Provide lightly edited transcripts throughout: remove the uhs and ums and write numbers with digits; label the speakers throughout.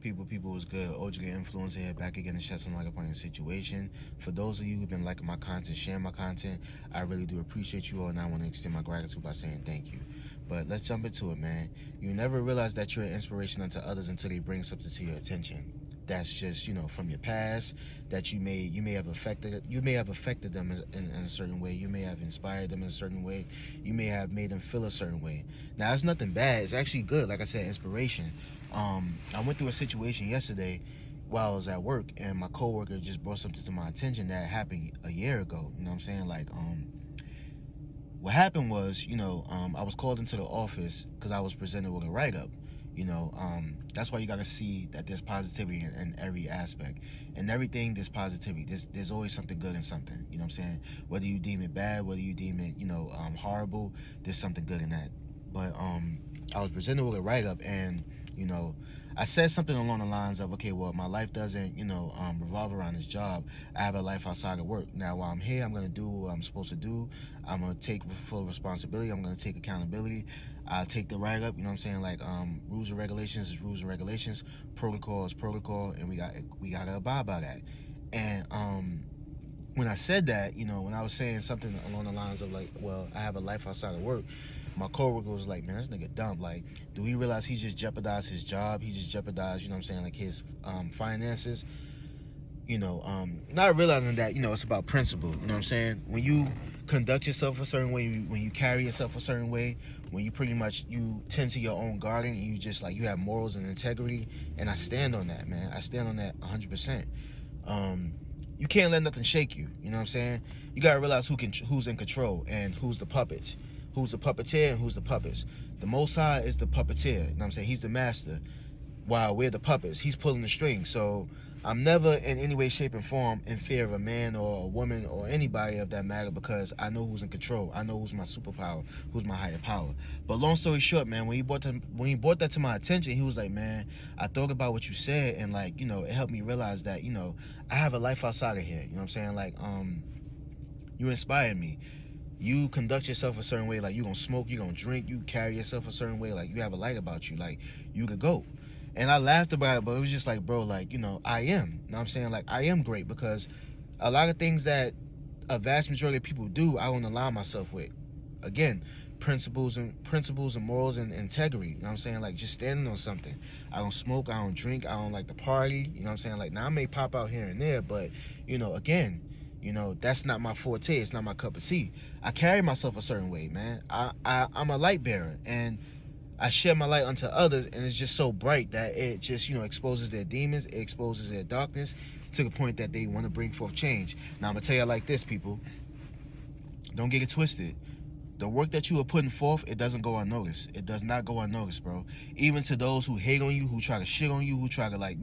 Speaker 1: People was good. OG Influencer here, back again to shed some light upon your situation. For those of you who've been liking my content, sharing my content, I really do appreciate you all, and I want to extend my gratitude by saying thank you. But let's jump into it, man. You never realize that you're an inspiration unto others until they bring something to your attention. That's just, from your past, that you may have affected them in a certain way. You may have inspired them in a certain way. You may have made them feel a certain way. Now, it's nothing bad. It's actually good. Like I said, inspiration. I went through a situation yesterday while I was at work, and my coworker just brought something to my attention that happened a year ago. You know what I'm saying? Like, what happened was, I was called into the office because I was presented with a write-up. That's why you got to see that there's positivity in every aspect. And everything, there's positivity. There's always something good in something. You know what I'm saying? Whether you deem it bad, whether you deem it, horrible, there's something good in that. But I was presented with a write-up, and, I said something along the lines of, okay, well, my life doesn't, revolve around this job. I have a life outside of work. Now, while I'm here, I'm going to do what I'm supposed to do. I'm going to take full responsibility. I'm going to take accountability. I'll take the write-up, you know what I'm saying? Like, rules and regulations is rules and regulations. Protocol is protocol, and we got to abide by that. And when I said that, when I was saying something along the lines of, like, well, I have a life outside of work, my coworker was like, man, this nigga dumb. Like, do he realize he just jeopardized his job? He just jeopardized, like his finances? Not realizing that, it's about principle. You know what I'm saying? When you conduct yourself a certain way, when you carry yourself a certain way, when you pretty much, you tend to your own garden, and you just, like, you have morals and integrity, and I stand on that, man. I stand on that 100%. You can't let nothing shake you. You know what I'm saying? You got to realize who's in control and who's the puppets. Who's the puppeteer and who's the puppets. The Most High is the puppeteer. You know what I'm saying? He's the master, while we're the puppets. He's pulling the strings. So I'm never in any way, shape, and form in fear of a man or a woman or anybody of that matter, because I know who's in control. I know who's my superpower, who's my higher power. But long story short, man, when he brought that to my attention, he was like, man, I thought about what you said, and, like, it helped me realize that, I have a life outside of here. You know what I'm saying? Like, you inspired me. You conduct yourself a certain way, like, you gonna smoke, you gonna drink, you carry yourself a certain way, like, you have a light about you, like, you could go. And I laughed about it, but it was just like, bro, like, I am. You know what I'm saying? Like, I am great, because a lot of things that a vast majority of people do, I don't align myself with. Again, principles and morals and integrity. You know what I'm saying? Like, just standing on something. I don't smoke, I don't drink, I don't like to party. You know what I'm saying? Like, now I may pop out here and there, but, again, that's not my forte. It's not my cup of tea. I carry myself a certain way, man. I'm a light bearer, and I share my light unto others, and it's just so bright that it just, exposes their demons, it exposes their darkness to the point that they want to bring forth change. Now, I'm going to tell you like this, people. Don't get it twisted. The work that you are putting forth, it doesn't go unnoticed. It does not go unnoticed, bro. Even to those who hate on you, who try to shit on you, who try to, like,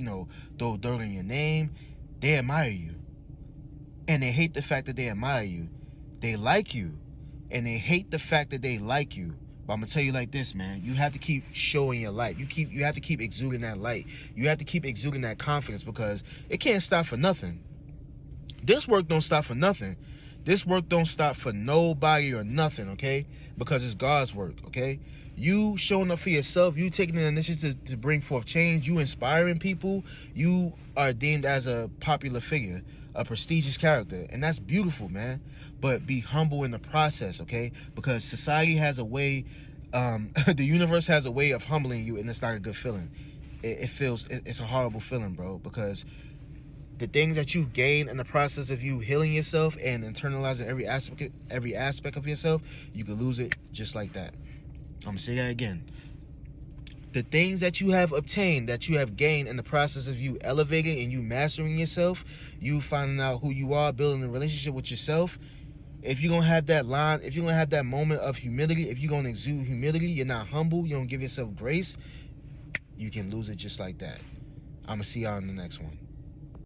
Speaker 1: throw dirt in your name, they admire you. And they hate the fact that they admire you. They like you, and they hate the fact that they like you. But I'm gonna tell you like this, man. You have to keep showing your light. You have to keep exuding that light. You have to keep exuding that confidence, because it can't stop for nothing. This work don't stop for nothing. This work don't stop for nobody or nothing, okay? Because it's God's work, okay? You showing up for yourself, you taking the initiative to bring forth change, you inspiring people, you are deemed as a popular figure, a prestigious character, and that's beautiful, man. But be humble in the process, okay? Because society has a way, the universe has a way of humbling you, and it's not a good feeling. It's a horrible feeling, bro, because the things that you gain in the process of you healing yourself and internalizing every aspect of yourself, you could lose it just like that. I'm gonna say that again. The things that you have obtained, that you have gained in the process of you elevating and you mastering yourself, you finding out who you are, building a relationship with yourself, if you're gonna have that line, if you're gonna have that moment of humility, if you're gonna exude humility, you're not humble, you don't give yourself grace, you can lose it just like that. I'm gonna see y'all in the next one.